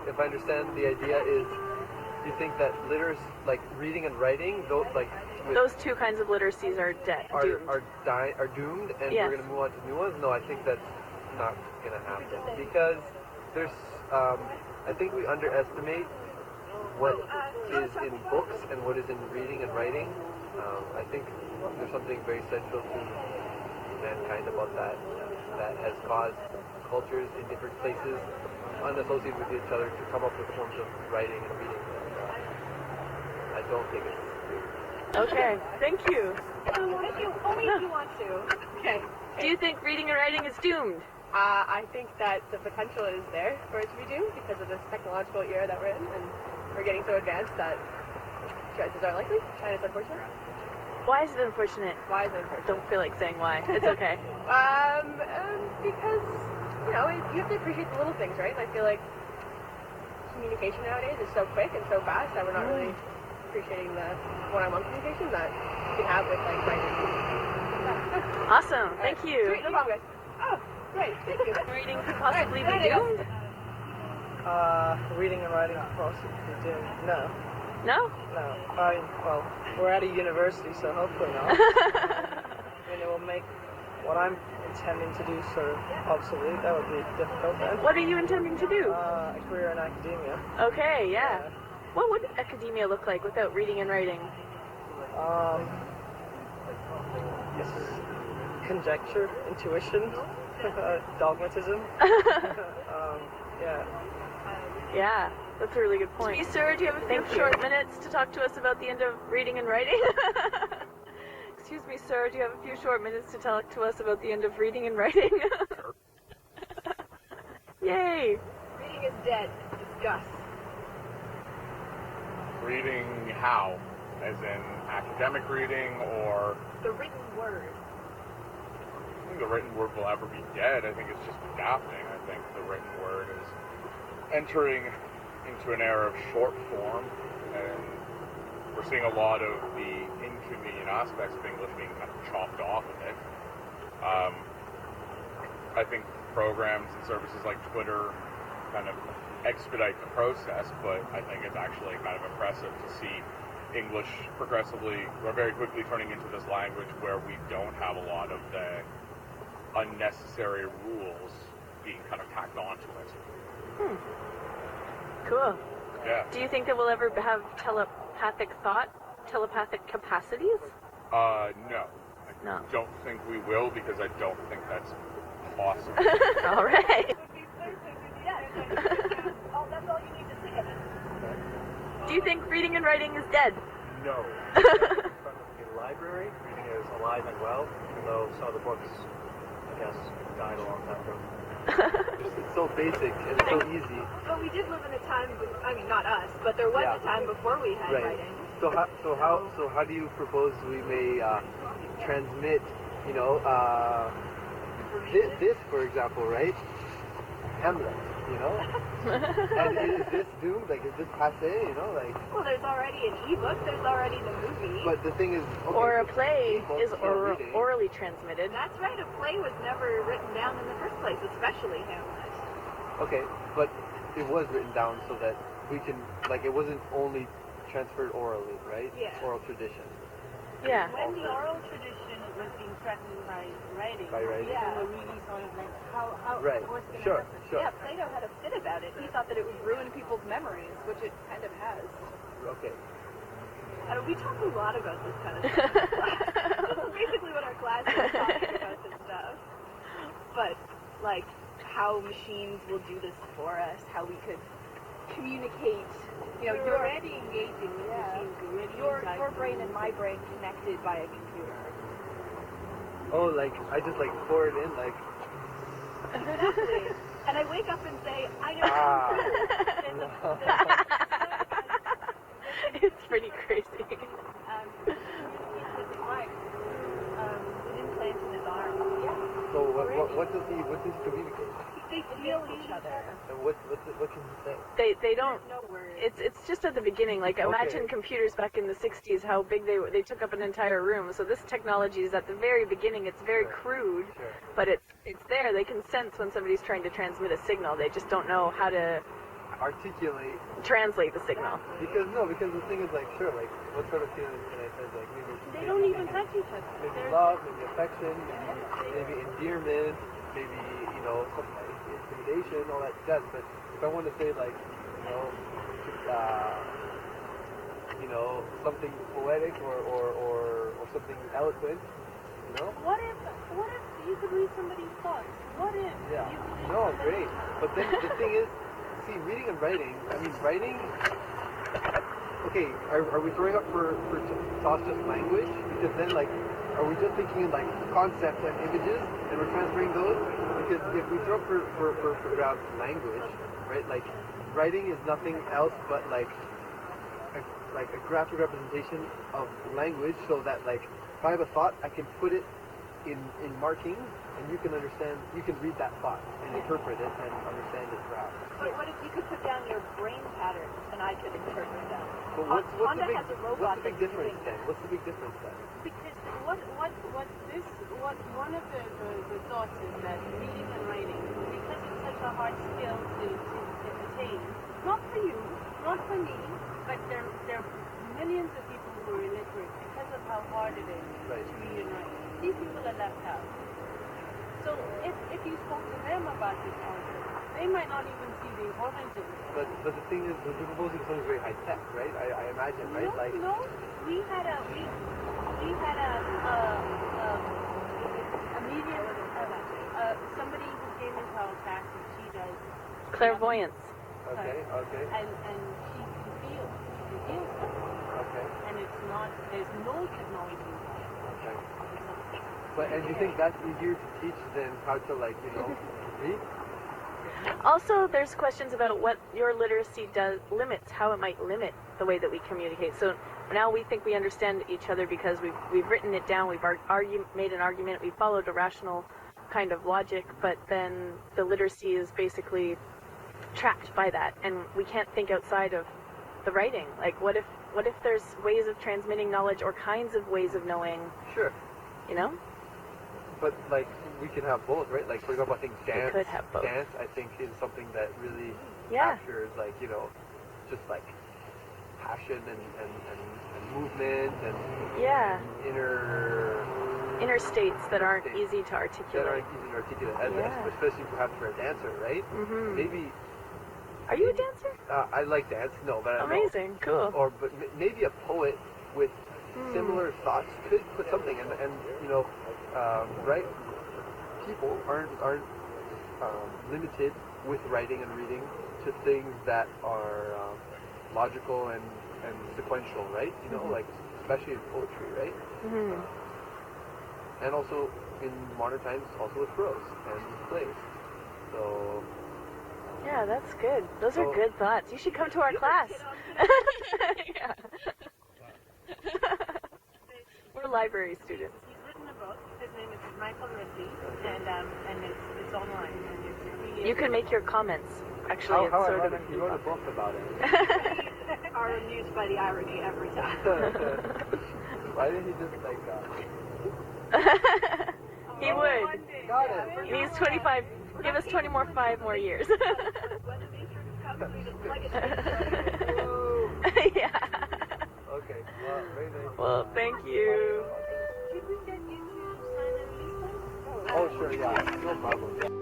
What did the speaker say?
if I understand the idea, is you think that like reading and writing, those two kinds of literacies are doomed. Are doomed, and Yes. we're going to move on to new ones? No, I think that's not going to happen, because there's, I think we underestimate what is in books and what is in reading and writing. I think there's something very central to mankind about that has caused cultures in different places unassociated with each other to come up with forms of writing and reading. I don't think it's doomed. Okay, thank you. Only if you want to. Okay. Do you think reading and writing is doomed? I think that the potential is there for it to be doomed because of this technological era that we're in, and we're getting so advanced that chances are likely, and it's unfortunate. Why is it unfortunate? Why is it unfortunate? Don't feel like saying why. It's okay. Because, you know, you have to appreciate the little things, right? And I feel like communication nowadays is so quick and so fast that we're not really appreciating the one-on-one communication that you can have with, like, writing. Awesome. Thank you. Sweet, no problem, guys. Oh, great. Thank you. Reading could possibly be doomed? Reading and writing possibly doomed. No. No? No. Well, we're at a university, so hopefully not. It will make what I'm intending to do sort of obsolete. That would be difficult then. What are you intending to do? A career in academia. Okay, yeah. What would academia look like without reading and writing? Yes. Conjecture, intuition, dogmatism. Yeah. Yeah, that's a really good point. Sir, do you have a few short minutes to talk to us about the end of reading and writing? Excuse me, sir, do you have a few short minutes to talk to us about the end of reading and writing? Yay! Reading is dead. Discuss. Reading how? As in academic reading, or? The written word. I think the written word will ever be dead. I think it's just adapting. I think the written word is entering into an era of short form, and we're seeing a lot of the inconvenient aspects of English being kind of chopped off of it. I think programs and services like Twitter kind of expedite the process, but I think it's actually kind of impressive to see English progressively, or very quickly, turning into this language where we don't have a lot of the unnecessary rules being kind of tacked onto it. Cool. Yeah. Do you think that we'll ever have telepathic thought, telepathic capacities? No. No. I don't think we will, because I don't think that's possible. All right. That's all you need to say. Do you think reading and writing is dead? No. In front of the library, reading is alive and well, even though some of the books, I guess, died a long time ago. It's so basic and it's so easy. But we did live in a time, I mean, not us, but there was a time before we had writing. So how do you propose we may transmit, you know, this, for example, right? Hamlet, you know? And is this doomed? Like, is this passé, you know? Like. Well, there's already an ebook, there's already the movie. But the thing is, okay, Or a play is reading. orally transmitted. That's right, a play was never written down in the first place, especially Hamlet. Okay, but it was written down so that we can, like, it wasn't only transferred orally, right? Yeah. Oral tradition. Yeah. When the oral tradition was being threatened by writing, Yeah. people were really sort of like, how Right. what's going to Sure. happen? Sure. Yeah, Plato had a fit about it. He thought that it would ruin people's memories, which it kind of has. Okay. We talk a lot about this kind of stuff. This is basically what our class is talking about this stuff. But, like, how machines will do this for us, how we could communicate. You know, You're already engaging with machines. You're already your brain and my brain connected by a computer. Oh, like, I just, like, pour it in, like. Exactly. And I wake up and say, I know It's pretty crazy. an implant in his arm. So what does he communicate? They feel each other. And what can he say? They don't. No words. It's just at the beginning. Like, imagine computers back in the 60s, how big they took up an entire room. So this technology is at the very beginning. It's very crude, Sure. but it's there. They can sense when somebody's trying to transmit a signal. They just don't know how to articulate. Translate the signal. Because the thing is like, sure, like, what sort of feelings can I say? Like, They don't even touch each other. maybe love, maybe affection, maybe endearment, maybe, some intimidation, all that jazz. But if I want to say like, something poetic or something eloquent, What if you could read somebody's thoughts? What if Yeah. you could read No, somebody's great. thoughts? But then the thing is, see, reading and writing. I mean, writing. Okay, are we throwing up for toss just language? Because then, like, are we just thinking in like concepts and images, and we're transferring those? Because if we throw up for grab language, right? Like, writing is nothing else but like a graphic representation of language, so that like if I have a thought, I can put it in markings, and you can read that thought and interpret it and understand it perhaps. But what if you could put down your brain patterns and I could interpret them? But Honda has a robot what's the big that's difference doing then? What's the big difference then? Because one of the thoughts is that reading and writing, because it's such a hard skill to attain, not for you, not for me, but there are millions of people who are illiterate because of how hard it is Right. to read and write. These people are left out. So if you spoke to them about this concept, they might not even see the importance of it. But the thing is, we're proposing something very high tech, right? I imagine, right? No, Like, no. We had a medium, somebody who came into our class and she does Clairvoyance. okay. and she can feel stuff. Okay. And it's not, there's no technology involved. Okay. It's But and you think that's easier to teach than how to read? Also, there's questions about what your literacy limits, how it might limit the way that we communicate. So now we think we understand each other because we've written it down, we've made an argument, we followed a rational kind of logic, but then the literacy is basically trapped by that, and we can't think outside of the writing. Like, what if there's ways of transmitting knowledge or kinds of ways of knowing, Sure. But like we can have both, right? Like for example, I think dance. could have both. Dance, I think, is something that really Yeah. captures just like passion and movement and Yeah. inner States that aren't States easy to that articulate. aren't easy to articulate, Yeah. especially perhaps for a dancer, right? Mhm. Maybe Are you a dancer? I like dance. No, but Amazing. Cool. But maybe a poet with similar thoughts could put something, and right? People aren't limited with writing and reading to things that are logical and sequential, right? Like especially in poetry, right? Mhm. And also in modern times, also with prose and plays. So Yeah, that's good. Those are So- good thoughts. You should come to our class. Yeah. We're library students. He's written a book. His name is Michael Ridley, and it's online. And it's free. You can make your comments. Actually, it's how sort of. ironic, you wrote a book about it. Are amused by the irony every time. Why didn't he just He would. got it? He's 25. Give us 5 more years. When the Matrix comes, we just plug it in. Yeah. Okay, well, very nice. Well, thank you. Should we get you to sign a release? Oh, sure, yeah, no problem.